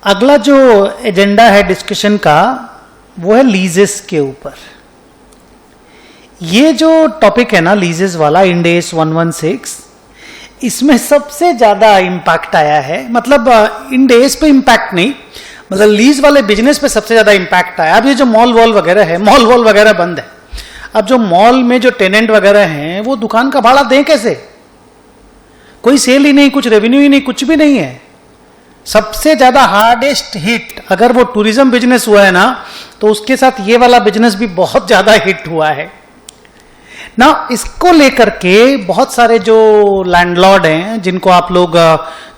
अगला जो एजेंडा है डिस्कशन का वो है लीजेस के ऊपर। ये जो टॉपिक है ना लीजेस वाला, इंड एस 116, इसमें सबसे ज्यादा इंपैक्ट आया है। मतलब इंड एस पे इंपैक्ट नहीं, मतलब लीज वाले बिजनेस पे सबसे ज्यादा इंपैक्ट आया। अब ये जो मॉल वॉल वगैरह है, मॉल वॉल वगैरह बंद है। अब जो मॉल में जो टेनेंट वगैरह हैं वो दुकान का भाड़ा दें कैसे? कोई सेल ही नहीं, कुछ रेवेन्यू ही नहीं, कुछ भी नहीं है। सबसे ज्यादा हार्डेस्ट हिट अगर वो टूरिज्म बिजनेस हुआ है ना, तो उसके साथ ये वाला बिजनेस भी बहुत ज्यादा हिट हुआ है ना। इसको लेकर के बहुत सारे जो लैंडलॉर्ड हैं, जिनको आप लोग,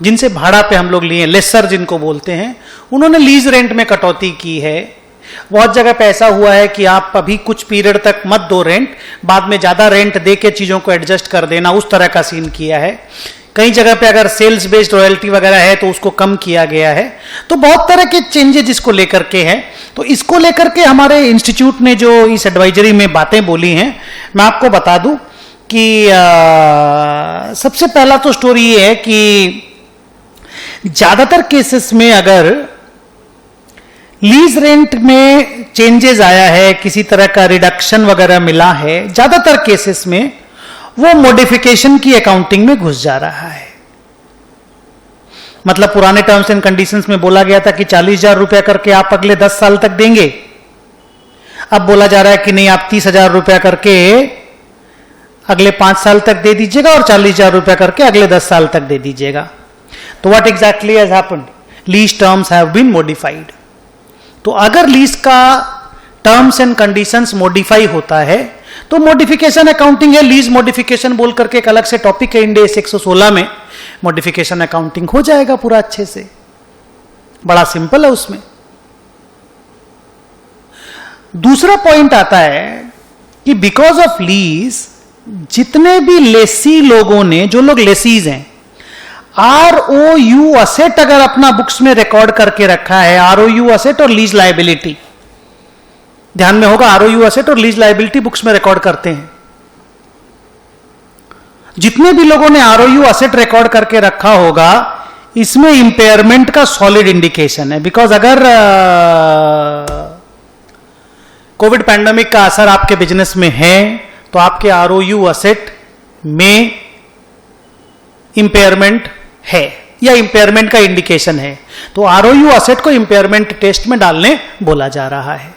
जिनसे भाड़ा पे हम लोग लिए, लेसर जिनको बोलते हैं, उन्होंने लीज रेंट में कटौती की है। बहुत जगह पे ऐसा हुआ है कि आप अभी कुछ पीरियड तक मत दो रेंट, बाद में ज्यादा रेंट दे के चीजों को एडजस्ट कर देना, उस तरह का सीन किया है। कई जगह पे अगर सेल्स बेस्ड रॉयल्टी वगैरह है तो उसको कम किया गया है। तो बहुत तरह के चेंजेस इसको लेकर के हैं। तो इसको लेकर के हमारे इंस्टीट्यूट ने जो इस एडवाइजरी में बातें बोली हैं, मैं आपको बता दूं कि सबसे पहला तो स्टोरी ये है कि ज्यादातर केसेस में अगर लीज रेंट में चेंजेस आया है, किसी तरह का रिडक्शन वगैरह मिला है, ज्यादातर केसेस में वो मॉडिफिकेशन की अकाउंटिंग में घुस जा रहा है। मतलब पुराने टर्म्स एंड कंडीशंस में बोला गया था कि 40,000 रुपया करके आप अगले 10 साल तक देंगे। अब बोला जा रहा है कि नहीं, आप 30,000 रुपया करके अगले 5 साल तक दे दीजिएगा और 40,000 रुपया करके अगले 10 साल तक दे दीजिएगा। तो what exactly has happened? Lease terms have been modified. तो अगर लीज का टर्म्स एंड कंडीशंस मॉडिफाई होता है तो मॉडिफिकेशन अकाउंटिंग है। लीज मॉडिफिकेशन बोल करके एक अलग से टॉपिक है इंड एस 116 में, मॉडिफिकेशन अकाउंटिंग हो जाएगा पूरा अच्छे से। बड़ा सिंपल है उसमें। दूसरा पॉइंट आता है कि बिकॉज ऑफ लीज जितने भी लेसी लोगों ने, जो लोग लेसीज हैं, ROU असेट अगर अपना बुक्स में रिकॉर्ड करके रखा है, ROU असेट और लीज लायबिलिटी, ध्यान में होगा ROU असेट और लीज लायबिलिटी बुक्स में रिकॉर्ड करते हैं। जितने भी लोगों ने ROU असेट रिकॉर्ड करके रखा होगा, इसमें इंपेयरमेंट का सॉलिड इंडिकेशन है। बिकॉज अगर कोविड पैंडेमिक का असर आपके बिजनेस में है तो आपके ROU असेट में इंपेयरमेंट है या इंपेयरमेंट का इंडिकेशन है। तो ROU असेट को इंपेयरमेंट टेस्ट में डालने बोला जा रहा है।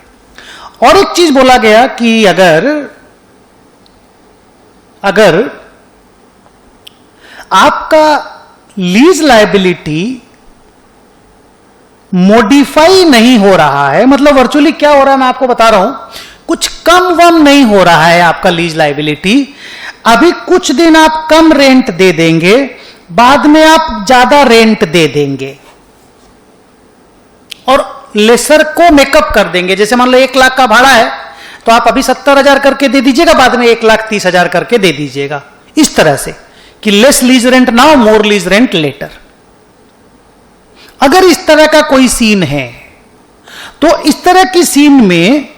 और एक चीज बोला गया कि अगर आपका लीज लायबिलिटी मॉडिफाई नहीं हो रहा है, मतलब वर्चुअली क्या हो रहा है मैं आपको बता रहा हूं, कुछ कम वम नहीं हो रहा है आपका लीज लायबिलिटी, अभी कुछ दिन आप कम रेंट दे देंगे, बाद में आप ज्यादा रेंट दे देंगे और लेसर को मेकअप कर देंगे। जैसे मान लो 1 लाख का भाड़ा है तो आप अभी 70,000 करके दे दीजिएगा, बाद में 1,30,000 करके दे दीजिएगा। इस तरह से कि लेस लीज रेंट नाउ, मोर लीज रेंट लेटर। अगर इस तरह का कोई सीन है तो इस तरह की सीन में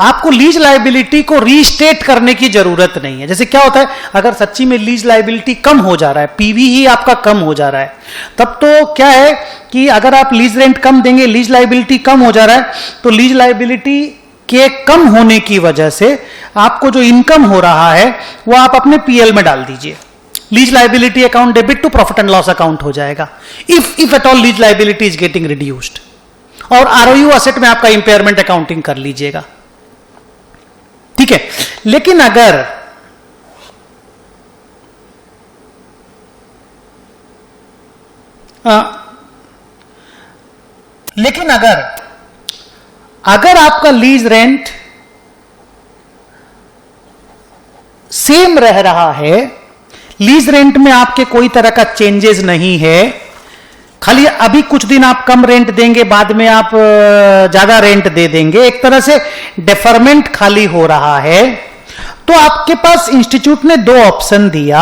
आपको लीज लायबिलिटी को रीस्टेट करने की जरूरत नहीं है। जैसे क्या होता है, अगर सच्ची में लीज लायबिलिटी कम हो जा रहा है, पीवी ही आपका कम हो जा रहा है, तब तो क्या है कि अगर आप लीज रेंट कम देंगे, लीज लायबिलिटी कम हो जा रहा है, तो लीज लायबिलिटी के कम होने की वजह से आपको जो इनकम हो रहा है वो आप अपने पीएल में डाल दीजिए। Lease liability account debit to profit and loss account हो जाएगा, if at all lease liability is getting reduced. और ROU असेट में आपका इंपेयरमेंट अकाउंटिंग कर लीजिएगा, ठीक है। लेकिन अगर आपका लीज रेंट सेम रह रहा है, लीज रेंट में आपके कोई तरह का चेंजेस नहीं है, खाली अभी कुछ दिन आप कम रेंट देंगे, बाद में आप ज्यादा रेंट दे देंगे, एक तरह से डेफरमेंट खाली हो रहा है, तो आपके पास इंस्टीट्यूट ने 2 ऑप्शन दिया।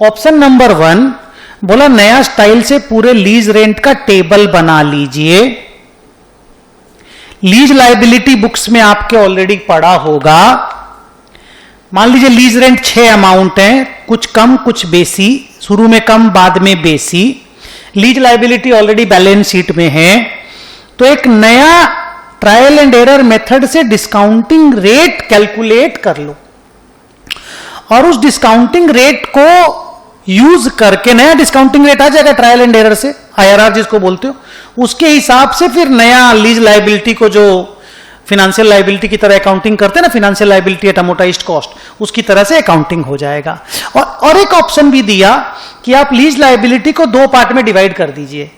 ऑप्शन नंबर 1 बोला, नया स्टाइल से पूरे लीज रेंट का टेबल बना लीजिए। लीज लायबिलिटी बुक्स में आपके ऑलरेडी पड़ा होगा। मान लीजिए लीज रेंट 6 अमाउंट है, कुछ कम कुछ बेसी, शुरू में कम बाद में बेसी। Lease liability already balance sheet में है। तो एक नया ट्रायल एंड एरर मेथड से डिस्काउंटिंग रेट कैलकुलेट कर लो और उस डिस्काउंटिंग रेट को यूज करके नया डिस्काउंटिंग रेट आ जाएगा ट्रायल एंड एरर से, आईआरआर जिसको बोलते हो, उसके हिसाब से फिर नया लीज लायबिलिटी को जो फिनेंशियल लायबिलिटी की तरह अकाउंटिंग करते हैं ना, financial liability at amortised cost, उसकी तरह से अकाउंटिंग हो जाएगा। और एक ऑप्शन भी दिया कि आप लीज लायबिलिटी को दो पार्ट में डिवाइड कर दीजिए,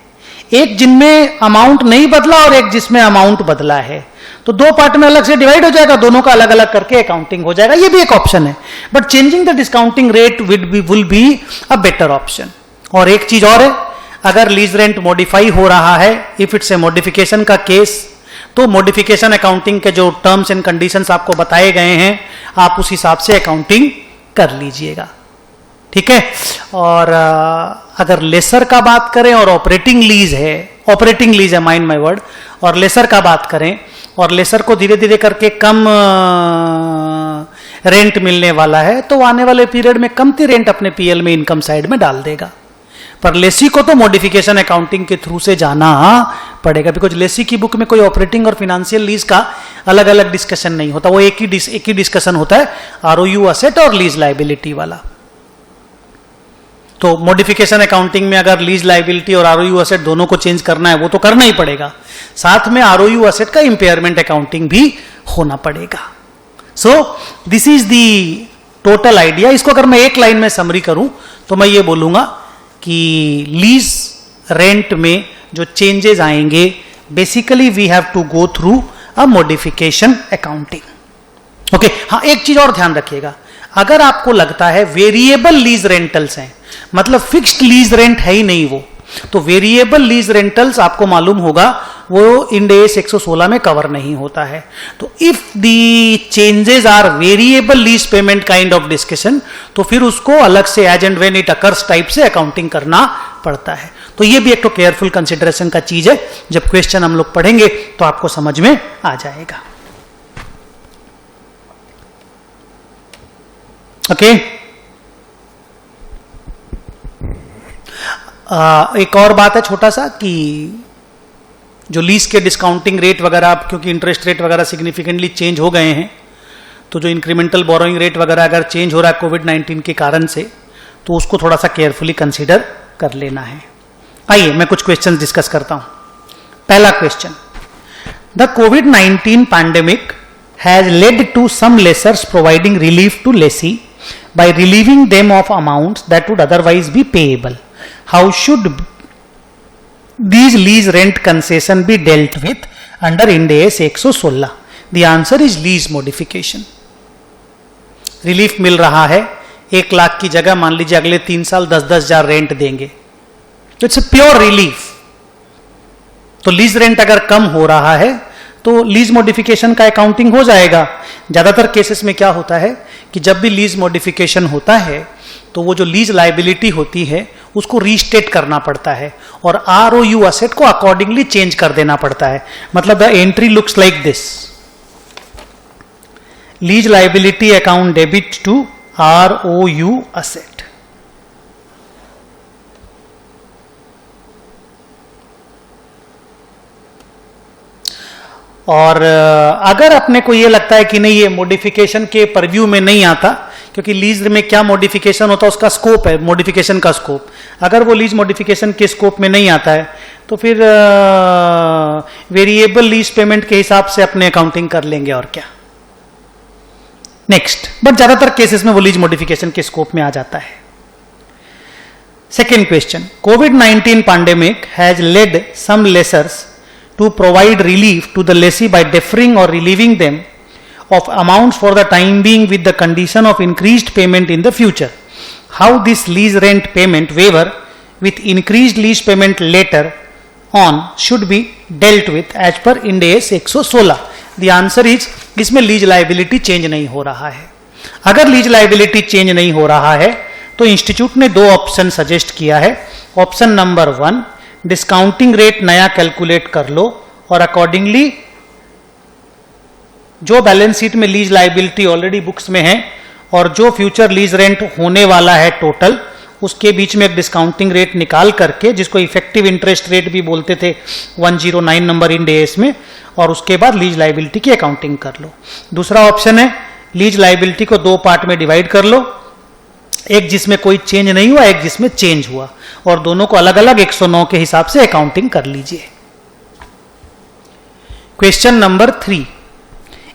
एक जिनमें अमाउंट नहीं बदला और एक जिसमें अमाउंट बदला है, तो दो पार्ट में अलग से डिवाइड हो जाएगा, दोनों का अलग अलग करके अकाउंटिंग हो जाएगा, ये भी एक ऑप्शन है। But changing the discounting rate will be a better option. और एक चीज और है, अगर लीज रेंट मॉडिफाई हो रहा है, इफ इट्स ए मॉडिफिकेशन का केस, तो मॉडिफिकेशन अकाउंटिंग के जो टर्म्स एंड कंडीशंस आपको बताए गए हैं, आप उस हिसाब से अकाउंटिंग कर लीजिएगा, ठीक है। और अगर लेसर का बात करें और ऑपरेटिंग लीज है, माइंड माय वर्ड, और लेसर का बात करें और लेसर को धीरे धीरे करके कम रेंट मिलने वाला है, तो आने वाले पीरियड में कमती रेंट अपने पीएल में इनकम साइड में डाल देगा। पर लेसी को तो मॉडिफिकेशन अकाउंटिंग के थ्रू से जाना पड़ेगा, बिकॉज लेसी की बुक में कोई ऑपरेटिंग और फिनेंशियल लीज का अलग अलग डिस्कशन नहीं होता, वो एक ही डिस्कशन होता है, आरओयू असेट और लीज लायबिलिटी वाला। तो मॉडिफिकेशन अकाउंटिंग में अगर लीज लायबिलिटी और आरओयू असेट दोनों को चेंज करना है, वो तो करना ही पड़ेगा, साथ में आरओयू असेट का इंपेयरमेंट अकाउंटिंग भी होना पड़ेगा। So this is the total idea. इसको अगर मैं एक लाइन में समरी करूं तो मैं ये बोलूंगा कि लीज रेंट में जो चेंजेस आएंगे, basically we have to go through a modification accounting. Okay, हाँ एक चीज और ध्यान रखिएगा, अगर आपको लगता है वेरिएबल लीज रेंटल्स हैं, मतलब फिक्स्ड लीज रेंट है ही नहीं वो, तो वेरिएबल लीज रेंटल्स आपको मालूम होगा वो इंड एस 116 में कवर नहीं होता है। तो if the changes are variable lease payment kind of discussion, तो फिर उसको अलग से as and when it occurs type से अकाउंटिंग करना पड़ता है। तो ये भी एक तो केयरफुल कंसिडरेशन का चीज है, जब क्वेश्चन हम लोग पढ़ेंगे तो आपको समझ में आ जाएगा। ओके, एक और बात है छोटा सा कि जो लीज के डिस्काउंटिंग रेट वगैरह, क्योंकि इंटरेस्ट रेट वगैरह सिग्निफिकेंटली चेंज हो गए हैं, तो जो इंक्रीमेंटल बोरोइंग रेट वगैरह अगर चेंज हो रहा है कोविड-19 के कारण से, तो उसको थोड़ा सा केयरफुली कंसीडर कर लेना है। आइए मैं कुछ क्वेश्चन डिस्कस करता हूं। पहला क्वेश्चन, द कोविड-19 pandemic has led to some lessors providing relief to lessee by relieving them of amounts that would otherwise be payable. How should these lease rent concession be dealt with under Ind AS 116? The answer is lease modification. Relief मिल रहा है, 1 लाख की जगह मान लीजिए अगले 3 साल 10-10 हजार रेंट देंगे, इट्स अ प्योर रिलीफ। तो लीज रेंट अगर कम हो रहा है तो लीज मॉडिफिकेशन का अकाउंटिंग हो जाएगा। ज्यादातर केसेस में क्या होता है कि जब भी लीज मॉडिफिकेशन होता है तो वो जो लीज लायबिलिटी होती है उसको रीस्टेट करना पड़ता है और आरओयू असेट को अकॉर्डिंगली चेंज कर देना पड़ता है। मतलब the entry looks like this, lease liability account debit to ROU asset. और अगर अपने को ये लगता है कि नहीं ये मॉडिफिकेशन के परव्यू में नहीं आता, क्योंकि लीज में क्या मॉडिफिकेशन होता है उसका स्कोप है, मॉडिफिकेशन का स्कोप, अगर वो लीज मॉडिफिकेशन के स्कोप में नहीं आता है तो फिर वेरिएबल लीज पेमेंट के हिसाब से अपने अकाउंटिंग कर लेंगे और क्या। नेक्स्ट, बट ज्यादातर केसेस में वो लीज मॉडिफिकेशन के स्कोप में आ जाता है। सेकेंड क्वेश्चन, कोविड-19 pandemic has led some lessors to provide relief to the lessee by deferring or relieving them of amounts for the time being with the condition of increased payment in the future. How this lease rent payment waiver with increased lease payment later on should be dealt with as per Ind AS 116? The answer is, इसमें lease liability change नहीं हो रहा है। अगर lease liability change नहीं हो रहा है तो इंस्टीट्यूट ने 2 ऑप्शन सजेस्ट किया है। ऑप्शन नंबर 1, डिस्काउंटिंग रेट नया कैलकुलेट कर लो और अकॉर्डिंगली जो बैलेंस शीट में लीज लायबिलिटी ऑलरेडी बुक्स में है और जो फ्यूचर लीज रेंट होने वाला है टोटल, उसके बीच में एक डिस्काउंटिंग रेट निकाल करके, जिसको इफेक्टिव इंटरेस्ट रेट भी बोलते थे 109 नंबर इंड एएस में, और उसके बाद लीज लाइबिलिटी की अकाउंटिंग कर लो। दूसरा ऑप्शन है लीज लाइबिलिटी को दो पार्ट में डिवाइड कर लो, एक जिसमें कोई चेंज नहीं हुआ, एक जिसमें चेंज हुआ, और दोनों को अलग अलग 109 के हिसाब से अकाउंटिंग कर लीजिए। Question number 3,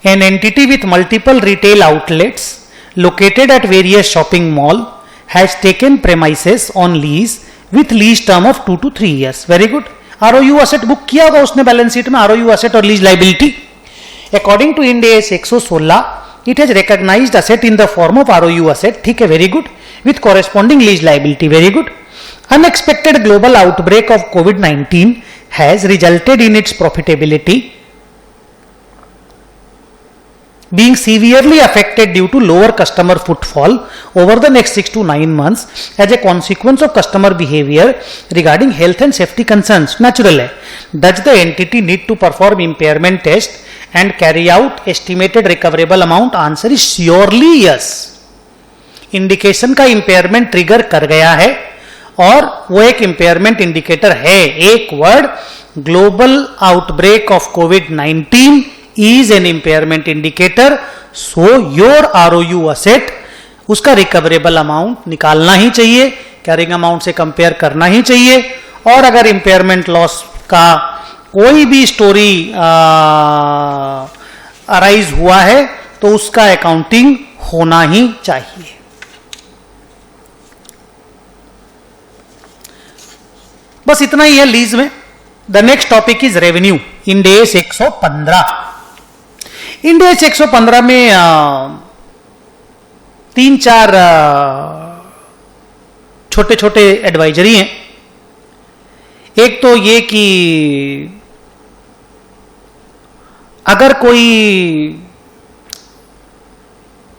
an entity with multiple retail outlets located at various shopping mall has taken premises on lease with lease term of 2 to 3 years. Very good. ROU asset book किया होगा उसने बैलेंस शीट में, ROU asset और lease liability. According to Ind AS 116 it has recognised asset in the form of ROU asset, ठीक है, very good, with corresponding lease liability, very good. Unexpected global outbreak of COVID-19 has resulted in its profitability being severely affected due to lower customer footfall over the next 6 to 9 months as a consequence of customer behavior regarding health and safety concerns. Natural है. Does the entity need to perform impairment test and carry out estimated recoverable amount? Answer is surely yes. Indication का impairment trigger कर गया है और वो एक impairment indicator है। एक word, global outbreak of COVID-19 is an impairment indicator, so your ROU asset उसका रिकवरेबल अमाउंट निकालना ही चाहिए, कैरिंग अमाउंट से कंपेयर करना ही चाहिए, और अगर इम्पेयरमेंट लॉस का कोई भी स्टोरी अराइज हुआ है तो उसका अकाउंटिंग होना ही चाहिए। बस इतना ही है लीज में। The next topic is revenue, Ind AS 115। Ind AS 115 में 3-4 छोटे छोटे एडवाइजरी हैं। एक तो ये कि अगर कोई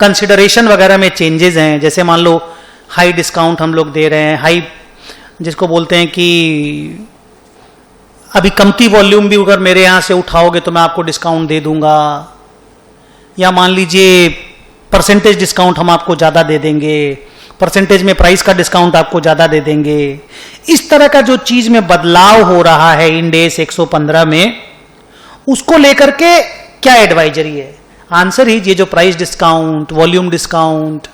कंसिडरेशन वगैरह में चेंजेस हैं, जैसे मान लो हाई डिस्काउंट हम लोग दे रहे हैं, हाई जिसको बोलते हैं कि अभी कमती वॉल्यूम भी अगर मेरे यहां से उठाओगे तो मैं आपको डिस्काउंट दे दूंगा, या मान लीजिए परसेंटेज डिस्काउंट हम आपको ज़्यादा दे देंगे, परसेंटेज में प्राइस का डिस्काउंट आपको ज़्यादा दे देंगे। इस तरह का जो चीज़ में बदलाव हो रहा है इंड AS 115 में, उसको लेकर के क्या एडवाइजरी है? आंसर ही ये जो प्राइस डिस्काउंट, वॉल्यूम डिस्काउंट,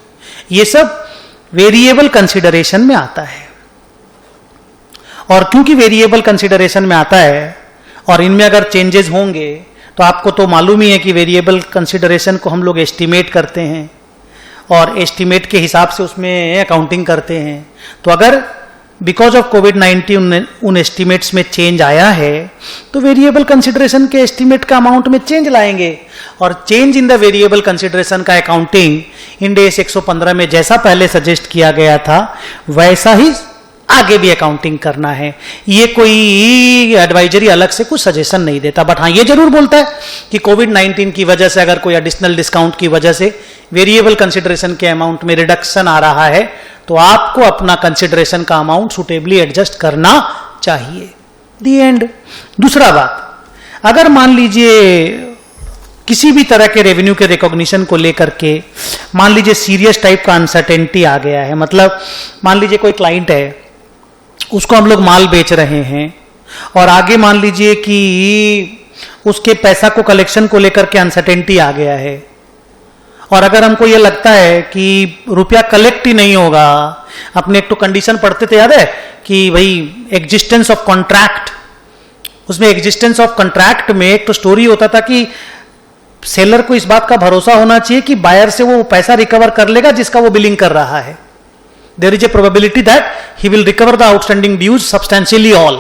ये सब वेरिएबल कंसिडरेशन में आता है। और क्योंकि वेरिएबल कंसिडरेशन में आता है और इनमें अगर चेंजेस होंगे तो आपको तो मालूम ही है कि वेरिएबल कंसिडरेशन को हम लोग एस्टिमेट करते हैं और एस्टिमेट के हिसाब से उसमें अकाउंटिंग करते हैं। तो अगर बिकॉज ऑफ COVID-19 उन एस्टिमेट्स में चेंज आया है तो वेरिएबल कंसिडरेशन के एस्टिमेट का अमाउंट में चेंज लाएंगे, और change in the variable consideration का अकाउंटिंग इंड AS 115 में जैसा पहले सजेस्ट किया गया था वैसा ही आगे भी अकाउंटिंग करना है। ये कोई एडवाइजरी अलग से कुछ सजेशन नहीं देता, बट हाँ ये जरूर बोलता है कि COVID-19 की वजह से अगर कोई एडिशनल डिस्काउंट की वजह से वेरिएबल कंसिडरेशन के अमाउंट में रिडक्शन आ रहा है तो आपको अपना कंसिडरेशन का अमाउंट सुटेबली एडजस्ट करना चाहिए। दी एंड। दूसरा बात, अगर मान लीजिए किसी भी तरह के रेवेन्यू के रिकॉग्निशन को लेकर के मान लीजिए सीरियस टाइप का अनसर्टेनिटी आ गया है, मतलब मान लीजिए कोई क्लाइंट है, उसको हम लोग माल बेच रहे हैं और आगे मान लीजिए कि उसके पैसा को कलेक्शन को लेकर के अनसर्टेनिटी आ गया है, और अगर हमको ये लगता है कि रुपया कलेक्ट ही नहीं होगा, अपने एक तो कंडीशन पढ़ते थे याद है कि भाई एग्जिस्टेंस ऑफ कॉन्ट्रैक्ट, उसमें एग्जिस्टेंस ऑफ कॉन्ट्रैक्ट में एक तो स्टोरी होता था कि सेलर को इस बात का भरोसा होना चाहिए कि बायर से वो पैसा रिकवर कर लेगा जिसका वो बिलिंग कर रहा है। There is a probability that he will recover the outstanding dues substantially all.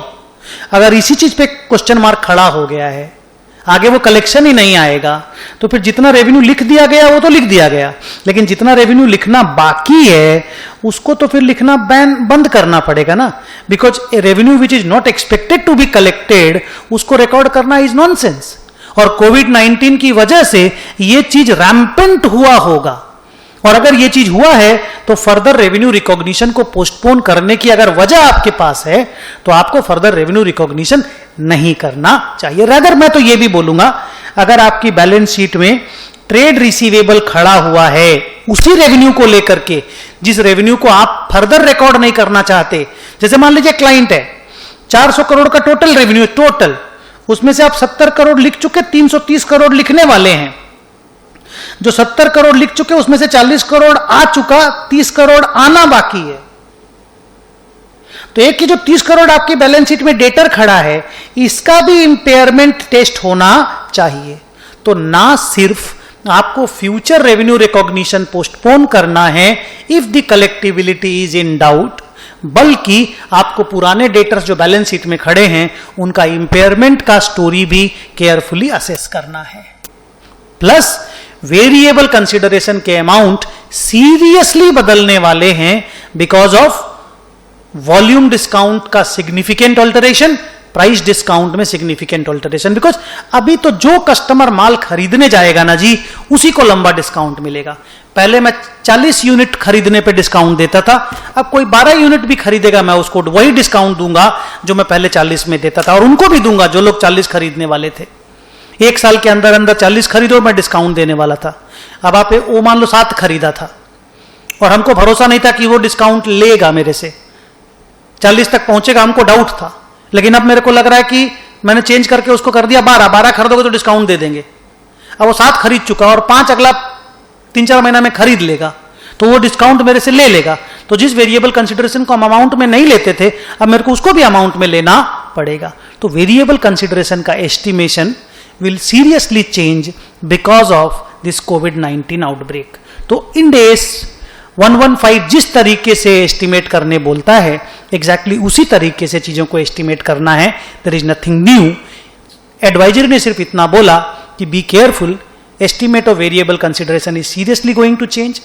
अगर इसी चीज पे क्वेश्चन मार्क खड़ा हो गया है, आगे वो कलेक्शन ही नहीं आएगा, तो फिर जितना रेवेन्यू लिख दिया गया वो तो लिख दिया गया, लेकिन जितना रेवेन्यू लिखना बाकी है उसको तो फिर लिखना बंद करना पड़ेगा ना, because revenue which is not expected to be collected उसको रिकॉर्ड करना इज नॉनसेंस। और COVID-19 की वजह से ये चीज रैम्पेंट हुआ होगा, और अगर ये चीज हुआ है तो फर्दर रेवेन्यू रिकॉग्निशन को पोस्टपोन करने की अगर वजह आपके पास है तो आपको फर्दर रेवेन्यू रिकॉग्निशन नहीं करना चाहिए। रादर मैं तो ये भी बोलूंगा, अगर आपकी बैलेंस शीट में ट्रेड रिसीवेबल खड़ा हुआ है उसी रेवेन्यू को लेकर के, जिस रेवेन्यू को आप फर्दर रिकॉर्ड नहीं करना चाहते। जैसे मान लीजिए क्लाइंट है, 400 करोड़ का टोटल रेवेन्यू, टोटल उसमें से आप 70 करोड़ लिख चुके, 330 करोड़ लिखने वाले हैं। जो 70 करोड़ लिख चुके उसमें से 40 करोड़ आ चुका, 30 करोड़ आना बाकी है। तो एक की जो 30 करोड़ आपकी बैलेंस शीट में डेटर खड़ा है, इसका भी इंपेयरमेंट टेस्ट होना चाहिए। तो ना सिर्फ आपको फ्यूचर रेवेन्यू रिकॉग्निशन पोस्टपोन करना है if the collectibility is in doubt, बल्कि आपको पुराने डेटर्स जो बैलेंस शीट में खड़े हैं उनका इंपेयरमेंट का स्टोरी भी केयरफुली असेस करना है। प्लस वेरिएबल कंसिडरेशन के अमाउंट सीरियसली बदलने वाले हैं बिकॉज ऑफ वॉल्यूम डिस्काउंट का सिग्निफिकेंट ऑल्टरेशन, प्राइस डिस्काउंट में सिग्निफिकेंट ऑल्टरेशन। बिकॉज अभी तो जो कस्टमर माल खरीदने जाएगा ना जी, उसी को लंबा डिस्काउंट मिलेगा। पहले मैं 40 यूनिट खरीदने पे डिस्काउंट देता था, अब कोई 12 यूनिट भी खरीदेगा मैं उसको वही डिस्काउंट दूंगा जो मैं पहले 40 में देता था, और उनको भी दूंगा जो लोग 40 खरीदने वाले थे। एक साल के अंदर अंदर 40 खरीदो, मैं डिस्काउंट देने वाला था। अब आप वो मान लो 7 खरीदा था और हमको भरोसा नहीं था कि वो डिस्काउंट लेगा मेरे से, 40 तक पहुंचेगा, हमको डाउट था। लेकिन अब मेरे को लग रहा है कि मैंने चेंज करके उसको कर दिया 12 खरीदोगे तो डिस्काउंट दे देंगे। अब वो 7 खरीद चुका और 5 अगला 3-4 महीना में खरीद लेगा, तो वो डिस्काउंट मेरे से ले लेगा। तो जिस वेरिएबल कंसिडरेशन को हम अमाउंट में नहीं लेते थे, अब मेरे को उसको भी अमाउंट में लेना पड़ेगा। तो वेरिएबल कंसिडरेशन का estimation will seriously change because of this covid outbreak. तो इंड एस 115 जिस तरीके से एस्टिमेट करने बोलता है, एग्जैक्टली उसी तरीके से चीजों को एस्टिमेट करना है। There is nothing new. Adviser ने सिर्फ इतना बोला कि be careful, estimate of variable consideration is seriously going to change.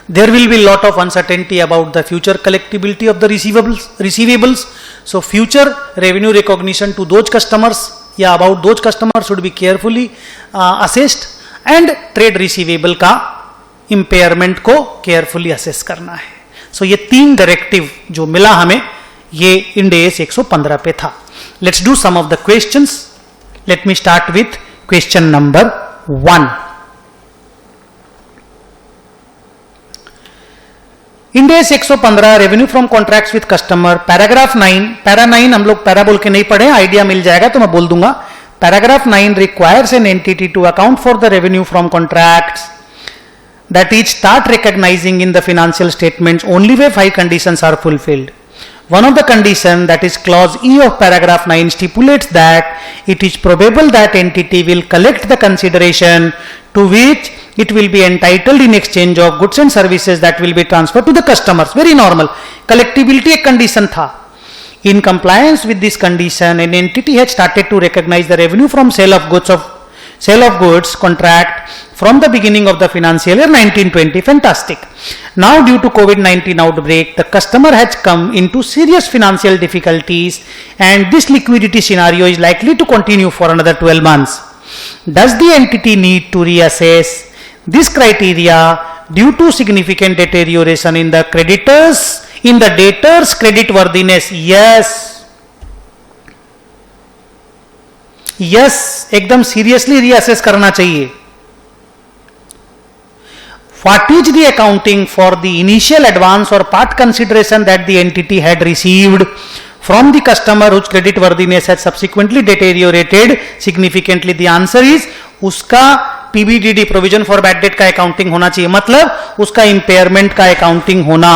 There will be lot of uncertainty about the future collectibility of the receivables. So future revenue recognition to those customers या about those customers should be carefully assessed, and trade receivable का impairment को carefully assess करना है। So ये 3 directive जो मिला हमें, ये इंड एस 115 पे था। Let's do some of the questions. Let me start with question number 1. End S 115 revenue from contracts with customer, paragraph 9, para 9 हम लोग पैरा बोल के नहीं पढ़े, आइडिया मिल जाएगा तो मैं बोल दूंगा। Paragraph 9 requires an entity to account for the revenue from contracts that it start recognizing in the financial statements only where 5 conditions are fulfilled. One of the condition, that is clause E of paragraph 9, stipulates that it is probable that entity will collect the consideration to which it will be entitled in exchange of goods and services that will be transferred to the customers. Very normal. Collectibility एक condition था. In compliance with this condition, an entity has started to recognize the revenue from sale of goods contract from the beginning of the financial year 1920. Fantastic. Now due to COVID-19 outbreak, the customer has come into serious financial difficulties and this liquidity scenario is likely to continue for another 12 months. Does the entity need to reassess this criteria due to significant deterioration in the debtors creditworthiness? Yes, एकदम seriously reassess करना चाहिए। What is the accounting for the initial advance or part consideration that the entity had received from the customer whose creditworthiness has subsequently deteriorated significantly? The answer is उसका PBDD provision for bad debt का accounting होना चाहिए, मतलब उसका impairment का accounting होना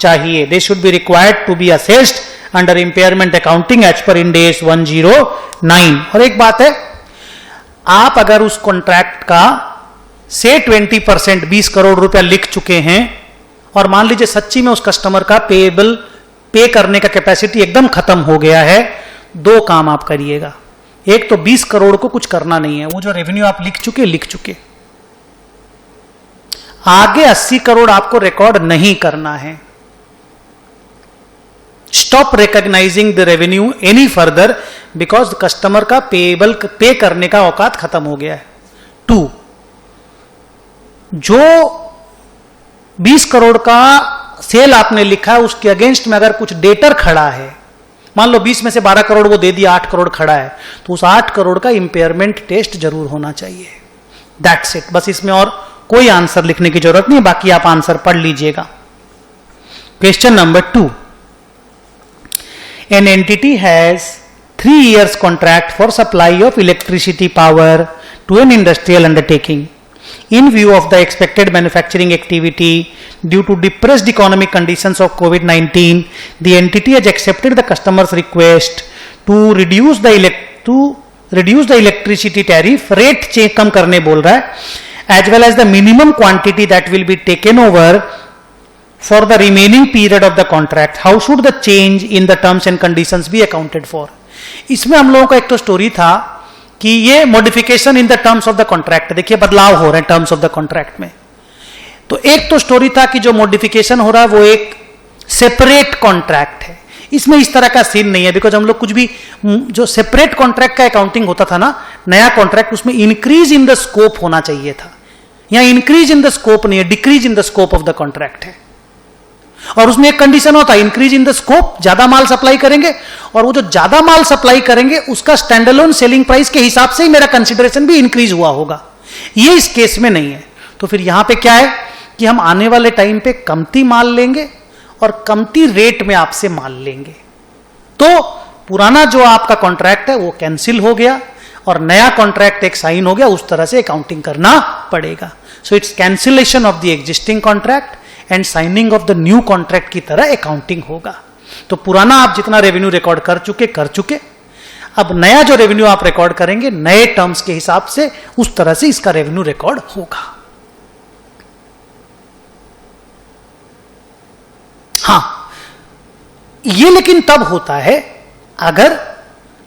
चाहिए। They should be required to be assessed under impairment accounting as per Ind AS 109। और एक बात है, आप अगर उस कॉन्ट्रैक्ट का से 20% 20 करोड़ रुपया लिख चुके हैं और मान लीजिए सच्ची में उस कस्टमर का पे करने का कैपेसिटी एकदम खत्म हो गया है, 2 काम आप करिएगा। एक तो 20 करोड़ को कुछ करना नहीं है, वो जो रेवेन्यू आप लिख चुके। आगे 80 करोड़ आपको रिकॉर्ड नहीं करना है। Stop recognising the revenue any further because customer का पे करने का औकात खत्म हो गया है। 2, जो 20 करोड़ का सेल आपने लिखा है उसके अगेंस्ट में अगर कुछ डेटर खड़ा है, मान लो 20 में से 12 करोड़ वो दे दिया, 8 करोड़ खड़ा है, तो उस 8 करोड़ का इंपेयरमेंट टेस्ट जरूर होना चाहिए। दैट्स इट, बस इसमें और कोई आंसर लिखने की जरूरत नहीं, बाकी आप आंसर पढ़ लीजिएगा। Question number 2, an entity has 3 years contract for supply of electricity power to an industrial undertaking. In view of the expected manufacturing activity due to depressed economic conditions of COVID-19, the entity has accepted the customer's request to reduce the electricity tariff rate कम करने बोल रहा है, as well as the minimum quantity that will be taken over for the remaining period of the contract. How should the change in the terms and conditions be accounted for? इसमें हम लोगों का एक तो स्टोरी था कि ये modification in the terms of the contract, देखिए बदलाव हो रहे हैं टर्म्स ऑफ द कॉन्ट्रैक्ट में। तो एक तो स्टोरी था कि जो मॉडिफिकेशन हो रहा है वो एक सेपरेट कॉन्ट्रैक्ट है, इसमें इस तरह का सीन नहीं है, बिकॉज हम लोग कुछ भी जो सेपरेट कॉन्ट्रैक्ट का अकाउंटिंग होता था ना, नया कॉन्ट्रैक्ट, उसमें इंक्रीज इन द स्कोप होना चाहिए था। यहां इंक्रीज इन द स्कोप नहीं है, decrease in the scope of the contract है। और उसमें एक कंडीशन होता है, इंक्रीज इन द स्कोप, ज्यादा माल सप्लाई करेंगे, और वो जो ज्यादा माल सप्लाई करेंगे उसका स्टैंडअलोन सेलिंग प्राइस के हिसाब से ही मेरा कंसीडरेशन भी इंक्रीज हुआ होगा। ये इस केस में नहीं है। तो फिर यहां पे क्या है कि हम आने वाले टाइम पे कमती माल लेंगे और कमती रेट में आपसे माल लेंगे, तो पुराना जो आपका कॉन्ट्रैक्ट है वो कैंसिल हो गया और नया कॉन्ट्रैक्ट एक साइन हो गया, उस तरह से अकाउंटिंग करना पड़ेगा। So it's cancellation of the existing contract and signing off the new contract की तरह अकाउंटिंग होगा। तो पुराना आप जितना रेवेन्यू रिकॉर्ड कर चुके, अब नया जो रेवेन्यू आप रिकॉर्ड करेंगे नए टर्म्स के हिसाब से, उस तरह से इसका रेवेन्यू रिकॉर्ड होगा। हां, ये लेकिन तब होता है अगर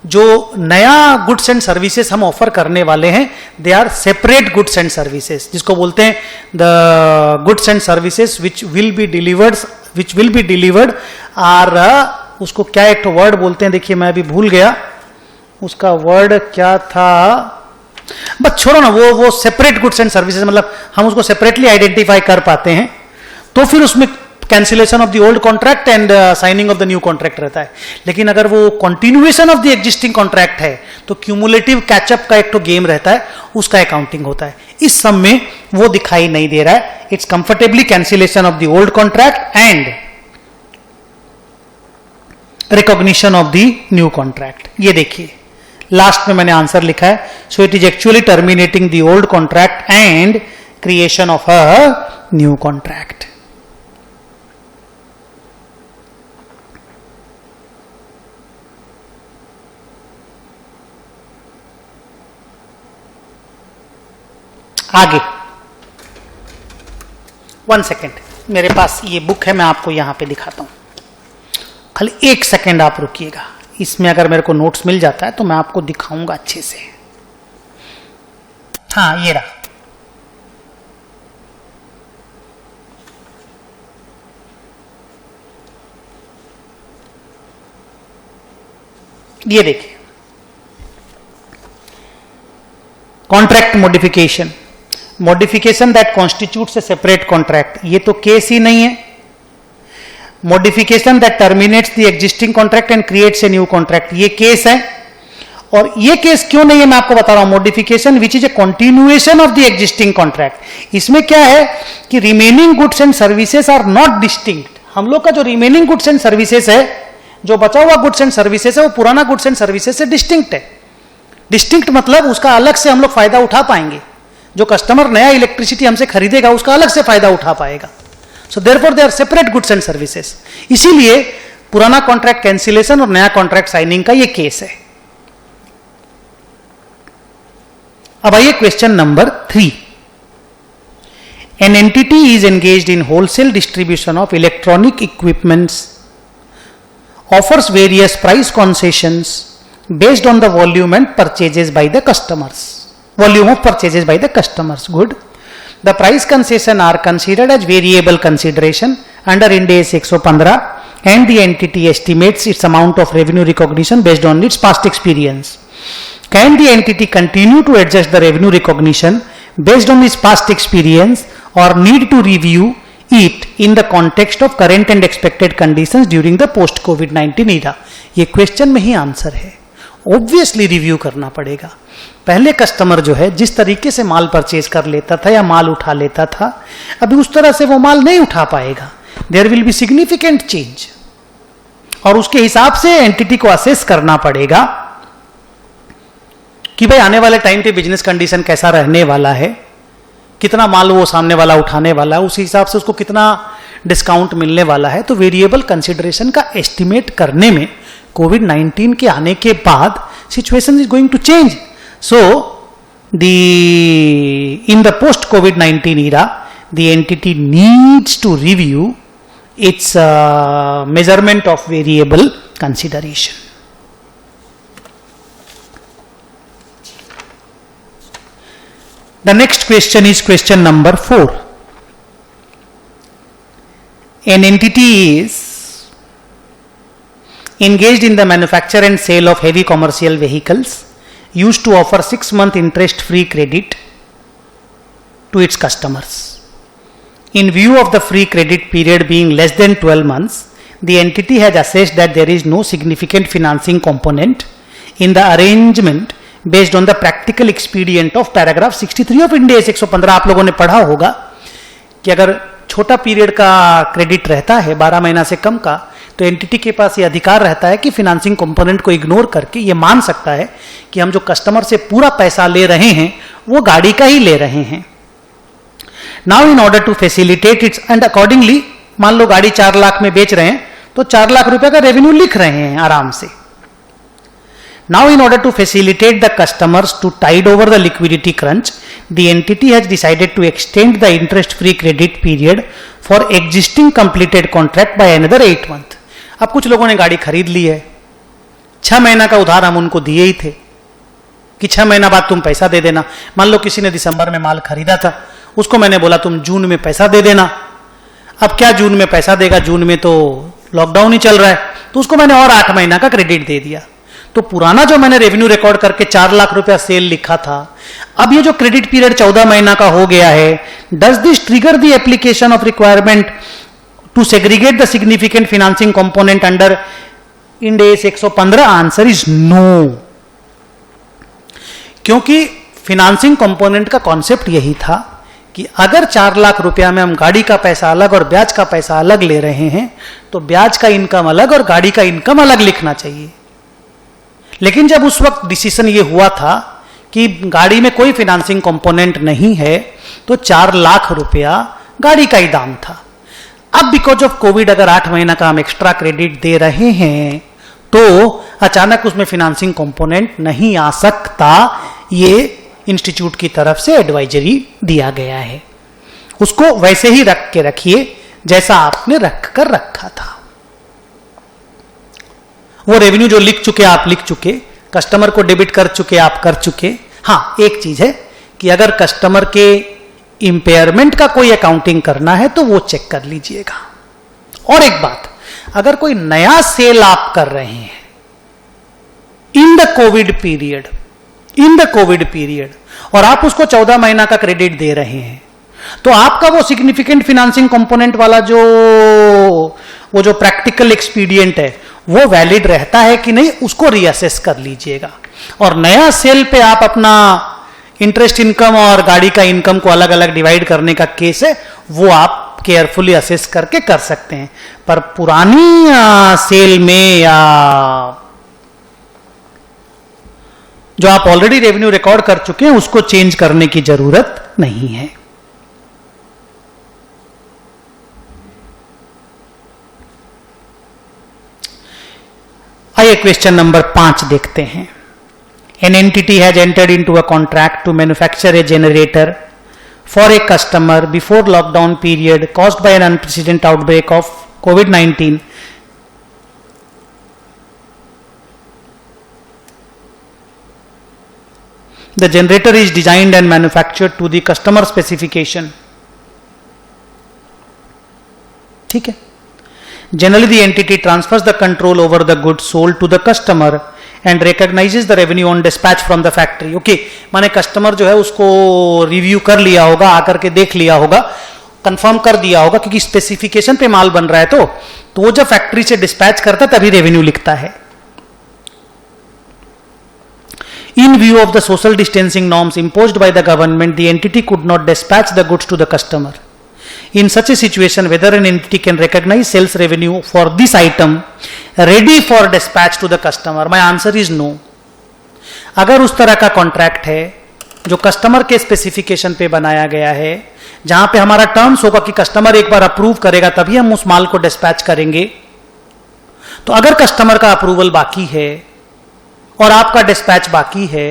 जो नया गुड्स एंड सर्विसेज हम ऑफर करने वाले हैं they are separate goods and services, जिसको बोलते हैं the goods and services which will be delivered are, उसको क्या एक वर्ड बोलते हैं, देखिए मैं अभी भूल गया उसका वर्ड क्या था, बस छोड़ो ना, वो सेपरेट गुड्स एंड सर्विसेज, मतलब हम उसको सेपरेटली आइडेंटिफाई कर पाते हैं, तो फिर उसमें cancellation of the old contract and signing off the new contract रहता है। लेकिन अगर वो continuation of the existing contract है तो क्यूमुलेटिव कैचअप का एक तो गेम रहता है, उसका अकाउंटिंग होता है। इस सब में वो दिखाई नहीं दे रहा है। It's comfortably cancellation of the old contract and recognition of the new contract. ये देखिए लास्ट में मैंने आंसर लिखा है, so it is actually terminating the old contract and creation of a new contract. आगे 1 सेकेंड, मेरे पास ये बुक है, मैं आपको यहां पे दिखाता हूं, खाली 1 सेकेंड आप रुकिएगा। इसमें अगर मेरे को नोट्स मिल जाता है तो मैं आपको दिखाऊंगा अच्छे से। हाँ, ये रहा, ये देखिए contract modification that constitutes A separate contract, ये तो केस ही नहीं है। Modification that terminates the existing contract and creates a new contract, ये केस है। और ये केस क्यों नहीं है मैं आपको बता रहा हूं। Modification which is a continuation of the existing contract, इसमें क्या है कि remaining goods and services are not distinct. हम लोग का जो रिमेनिंग गुड्स एंड सर्विसेज है, जो बचा हुआ गुड्स एंड सर्विसेज है, वो पुराना गुड्स एंड सर्विसेज से डिस्टिंक्ट है। डिस्टिंक्ट मतलब उसका अलग से हम लोग फायदा उठा पाएंगे। जो कस्टमर नया इलेक्ट्रिसिटी हमसे खरीदेगा उसका अलग से फायदा उठा पाएगा। So therefore they are separate goods and services. इसीलिए पुराना कॉन्ट्रैक्ट कैंसिलेशन और नया कॉन्ट्रैक्ट साइनिंग का ये केस है। अब आइए question number 3। An entity is engaged in wholesale distribution of electronic equipments, offers various price concessions based on the volume and purchases by the customers, volume of purchases by the customers. Good. The price concession are considered as variable consideration under Ind AS 115 and the entity estimates its amount of revenue recognition based on its past experience. Can the entity continue to adjust the revenue recognition based on its past experience or need to review it in the context of current and expected conditions during the post COVID-19 era? ये question में ही answer है। Obviously review करना पड़ेगा। पहले customer जो है जिस तरीके से माल परचेज कर लेता था या माल उठा लेता था, अभी उस तरह से वो माल नहीं उठा पाएगा। There will be significant change, और उसके हिसाब से एंटिटी को असेस करना पड़ेगा कि भाई आने वाले टाइम पे बिजनेस कंडीशन कैसा रहने वाला है, कितना माल वो सामने वाला उठाने वाला है, उस हिसाब से उसको कितना डिस्काउंट मिलने वाला है। तो वेरिएबल कंसिडरेशन का एस्टिमेट करने में कोविड-19 के आने के बाद situation is going to change. So in the post कोविड-19 era, the entity needs to review its measurement of variable consideration. The next question is question number 4. An entity is engaged in the manufacture and sale of heavy commercial vehicles, used to offer 6-month interest-free credit to its customers. In view of the free credit period being less than 12 months, the entity has assessed that there is no significant financing component in the arrangement based on the practical expedient of paragraph 63 of Ind AS 115। आप लोगों ने पढ़ा होगा कि अगर छोटा period का credit रहता है 12 महीना से कम का, तो एंटिटी के पास ये अधिकार रहता है कि फिनेंसिंग कंपोनेंट को इग्नोर करके ये मान सकता है कि हम जो कस्टमर से पूरा पैसा ले रहे हैं वो गाड़ी का ही ले रहे हैं। Now in order to facilitate its and accordingly, मान लो गाड़ी 4 लाख में बेच रहे हैं तो 4 लाख रुपए का रेवेन्यू लिख रहे हैं आराम से। Now, in order to facilitate the customers to tide over the liquidity crunch, the entity has decided to extend the interest-free credit period for existing completed contract by another 8 months. अब कुछ लोगों ने गाड़ी खरीद ली है, 6 महीना का उधार हम उनको दिए ही थे कि 6 महीना बाद तुम पैसा दे देना। मान लो किसी ने दिसंबर में माल खरीदा था, उसको मैंने बोला तुम जून में पैसा दे देना। अब क्या जून में पैसा देगा, जून में तो लॉकडाउन ही चल रहा है, तो उसको मैंने और 8 महीना का क्रेडिट दे दिया। तो पुराना जो मैंने रेवेन्यू रिकॉर्ड करके 4 लाख रुपया सेल लिखा था, अब ये जो क्रेडिट पीरियड 14 महीना का हो गया है, does this trigger the application of requirement to segregate the significant financing component under Ind AS 115? Answer is no, क्योंकि फाइनेंसिंग कंपोनेंट का कॉन्सेप्ट यही था कि अगर 4 लाख रुपया में हम गाड़ी का पैसा अलग और ब्याज का पैसा अलग ले रहे हैं, तो ब्याज का इनकम अलग और गाड़ी का इनकम अलग लिखना चाहिए। लेकिन जब उस वक्त डिसीजन ये हुआ था कि गाड़ी में कोई फाइनेंसिंग कंपोनेंट नहीं है, तो 4 लाख रुपया गाड़ी का ही दाम था। अब बिकॉज ऑफ कोविड अगर 8 महीना का हम एक्स्ट्रा क्रेडिट दे रहे हैं तो अचानक उसमें फाइनेंसिंग कंपोनेंट नहीं आ सकता। ये इंस्टीट्यूट की तरफ से एडवाइजरी दिया गया है, उसको वैसे ही रख के रखिए जैसा आपने रख कर रखा था। वो रेवेन्यू जो लिख चुके आप लिख चुके, कस्टमर को डेबिट कर चुके आप कर चुके। हाँ, एक चीज है कि अगर कस्टमर के इंपेयरमेंट का कोई अकाउंटिंग करना है तो वो चेक कर लीजिएगा। और एक बात, अगर कोई नया सेल आप कर रहे हैं इन द कोविड पीरियड और आप उसको 14 महीना का क्रेडिट दे रहे हैं, तो आपका वो सिग्निफिकेंट फाइनेंसिंग कंपोनेंट वाला जो प्रैक्टिकल एक्सपीडियंट है वो वैलिड रहता है कि नहीं, उसको रीअसेस कर लीजिएगा। और नया सेल पे आप अपना इंटरेस्ट इनकम और गाड़ी का इनकम को अलग अलग डिवाइड करने का केस है, वो आप केयरफुली असेस करके कर सकते हैं। पर पुरानी सेल में या जो आप ऑलरेडी रेवेन्यू रिकॉर्ड कर चुके हैं उसको चेंज करने की जरूरत नहीं है। आइए क्वेश्चन नंबर 5 देखते हैं। An entity has entered into a contract to manufacture a generator for a customer before lockdown period caused by an unprecedented outbreak of COVID-19. The generator is designed and manufactured to the customer specification. ठीक है। Generally, the entity transfers the control over the goods sold to the customer and recognizes the revenue on dispatch from the factory. Okay, माने customer जो है उसको review कर लिया होगा, आकर के देख लिया होगा, कंफर्म कर दिया होगा, क्योंकि स्पेसिफिकेशन पे माल बन रहा है तो वो जब फैक्ट्री से डिस्पैच करता है तभी रेवेन्यू लिखता है। In view of the social distancing norms imposed by the government, the entity could not dispatch the goods to the customer. In such a situation, whether an entity can recognize sales revenue for this item ready for dispatch to the customer? My answer is no. अगर उस तरह का contract है जो customer के specification पे बनाया गया है, जहां पे हमारा टर्म्स होगा कि कस्टमर एक बार अप्रूव करेगा तभी हम उस माल को डिस्पैच करेंगे, तो अगर कस्टमर का अप्रूवल बाकी है और आपका डिस्पैच बाकी है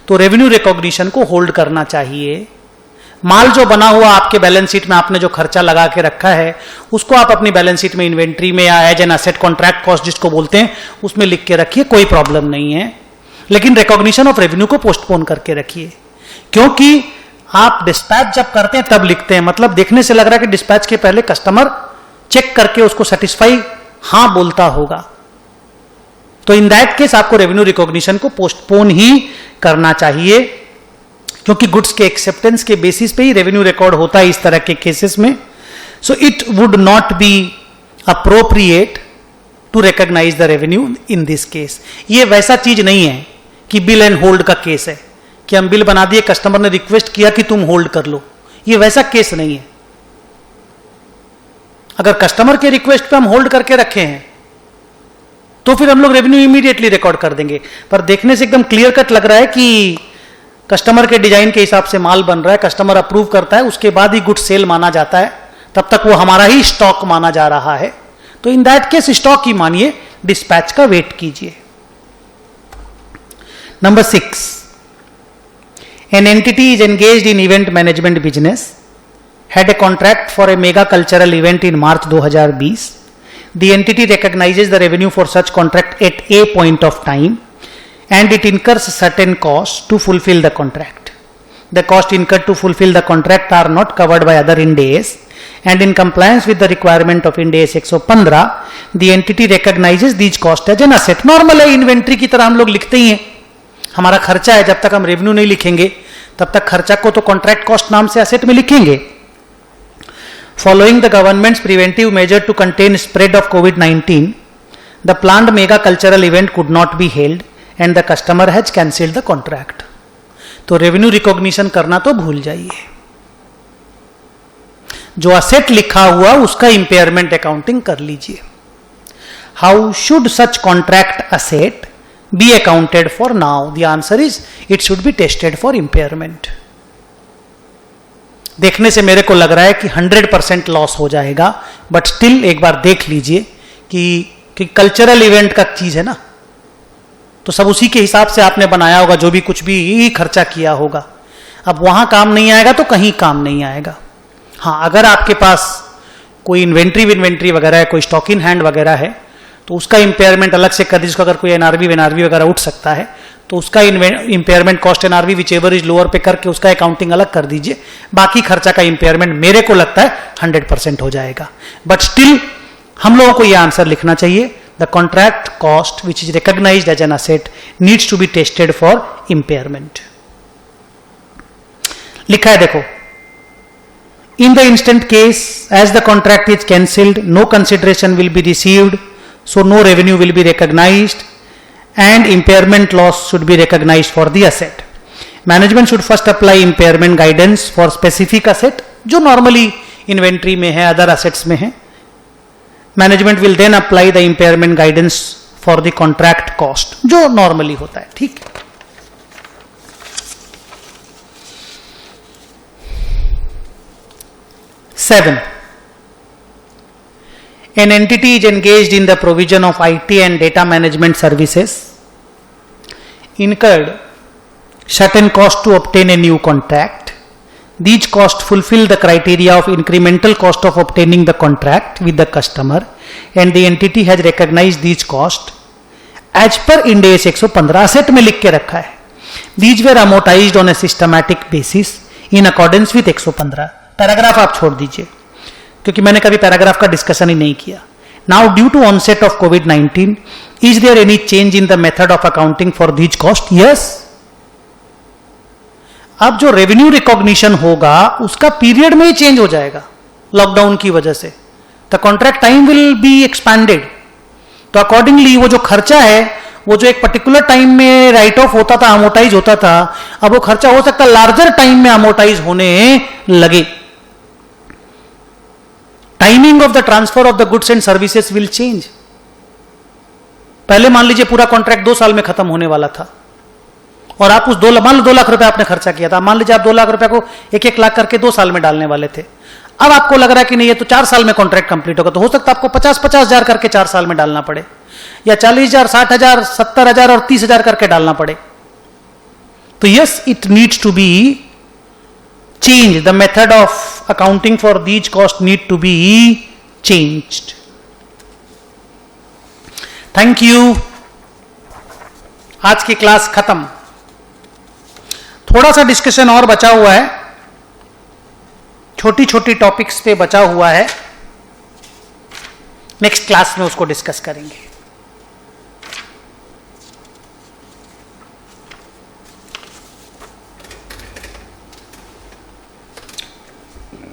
तो रेवेन्यू रिकॉग्निशन को होल्ड करना चाहिए। माल जो बना हुआ आपके बैलेंस शीट में आपने जो खर्चा लगा के रखा है उसको आप अपनी बैलेंस शीट में इन्वेंट्री में या as an asset contract cost जिसको बोलते हैं उसमें लिख के रखिए, कोई प्रॉब्लम नहीं है। लेकिन रिकॉग्निशन ऑफ रेवेन्यू को पोस्टपोन करके रखिए, क्योंकि आप डिस्पैच जब करते हैं तब लिखते हैं, मतलब देखने से लग रहा है कि डिस्पैच के पहले कस्टमर चेक करके उसको सेटिस्फाई हां बोलता होगा, तो इन दैट केस आपको रेवेन्यू रिकॉग्निशन को पोस्टपोन ही करना चाहिए, क्योंकि गुड्स के एक्सेप्टेंस के बेसिस पे ही रेवेन्यू रिकॉर्ड होता है इस तरह के केसेस में। So it would not be appropriate to recognise the revenue in this case. ये वैसा चीज नहीं है कि बिल एंड होल्ड का केस है कि हम बिल बना दिए, कस्टमर ने रिक्वेस्ट किया कि तुम होल्ड कर लो, ये वैसा केस नहीं है। अगर कस्टमर के रिक्वेस्ट पे हम होल्ड करके रखे हैं तो फिर हम लोग रेवेन्यू इमीडिएटली रिकॉर्ड कर देंगे, पर देखने से एकदम क्लियर कट लग रहा है कि कस्टमर के डिजाइन के हिसाब से माल बन रहा है, कस्टमर अप्रूव करता है, उसके बाद ही गुड सेल माना जाता है, तब तक वो हमारा ही स्टॉक माना जा रहा है, तो इन दैट केस स्टॉक ही मानिए, डिस्पैच का वेट कीजिए। Number 6, an entity is engaged in event management business, had a contract for a mega cultural event in March 2020. The entity recognizes the revenue for such contract at a point of time and it incurs certain costs to fulfill the contract. The costs incurred to fulfill the contract are not covered by other Ind AS and in compliance with the requirement of Ind AS 115, the entity recognizes these costs as an asset. Normal है, inventory की तरह हम लोग लिखते ही हैं, हमारा खर्चा है, जब तक हम रेवेन्यू नहीं लिखेंगे तब तक खर्चा को तो कॉन्ट्रैक्ट कॉस्ट नाम से एसेट में लिखेंगे। Following the government's preventive measure to contain spread of COVID-19, the planned mega cultural event could not be held and the customer has cancelled the contract. तो रेवेन्यू रिकॉग्निशन करना तो भूल जाइए, जो असेट लिखा हुआ उसका इंपेयरमेंट अकाउंटिंग कर लीजिए। How should such contract asset be accounted for now? The answer is it should be tested for impairment. देखने से मेरे को लग रहा है कि 100% लॉस हो जाएगा, बट स्टिल एक बार देख लीजिए कि कल्चरल इवेंट का चीज है ना, तो सब उसी के हिसाब से आपने बनाया होगा, जो भी कुछ भी खर्चा किया होगा। अब वहां काम नहीं आएगा तो कहीं काम नहीं आएगा। हाँ, अगर आपके पास कोई इन्वेंट्री वगैरह है, कोई स्टॉक इन हैंड वगैरह है, तो उसका इंपेयरमेंट अलग से कर दीजिए। उसका अगर कोई एनआरवी वगैरह उठ सकता है तो उसका impairment cost NRV which ever is lower पे करके उसका अकाउंटिंग अलग कर दीजिए। बाकी खर्चा का इंपेयरमेंट मेरे को लगता है 100% हो जाएगा, बट स्टिल हम लोगों को यह आंसर लिखना चाहिए, the contract cost which is recognised as an asset needs to be tested for impairment. लिखा है देखो, in the instant case as the contract is cancelled, no consideration will be received, so no revenue will be recognized and impairment loss should be recognized for the asset. Management should first apply impairment guidance for specific asset जो normally inventory में है, other assets में है. Management will then apply the impairment guidance for the contract cost जो normally होता है, ठीक है। Seven, an entity is engaged in the provision of IT and data management services, incurred certain costs to obtain a new contract. These costs fulfill the criteria of incremental cost of obtaining the contract with the customer and the entity has recognized these costs as per Ind AS 115 asset में लिख के रखा है। These were amortized on a systematic basis in accordance with 115। Paragraph आप छोड़ दीजिए क्योंकि मैंने कभी पैराग्राफ का डिस्कशन ही नहीं किया। Now due to onset of कोविड-19 is there any change in the method of accounting for these cost? Yes. अब जो रेवेन्यू रिकॉग्निशन होगा उसका पीरियड में ही चेंज हो जाएगा लॉकडाउन की वजह से, the contract time will be expanded, तो अकॉर्डिंगली वो जो खर्चा है वो जो एक पर्टिकुलर टाइम में राइट ऑफ होता था, अमोर्टाइज होता था, अब वो खर्चा हो सकता है लार्जर टाइम में अमोर्टाइज होने लगे. Timing of the transfer of the goods and services will change. पहले मान लीजिए पूरा कॉन्ट्रैक्ट 2 साल में खत्म होने वाला था और आप उस 2 लाख रुपए आपने खर्चा किया था. मान लीजिए आप 2 लाख रुपए को 1-1 लाख करके 2 साल में डालने वाले थे. अब आपको लग रहा है कि नहीं, ये तो 4 साल में कॉन्ट्रैक्ट कंप्लीट होगा, तो हो सकता है आपको 50-50 हजार करके 4 साल में डालना पड़े, या 40,000, 60,000, 70,000 और 30,000 करके डालना पड़े. तो yes, it needs to be change. The method of accounting for these cost need to be changed. Thank you. आज की क्लास खत्म. थोड़ा सा डिस्कशन और बचा हुआ है, छोटी छोटी टॉपिक्स पे बचा हुआ है. नेक्स्ट क्लास में उसको डिस्कस करेंगे.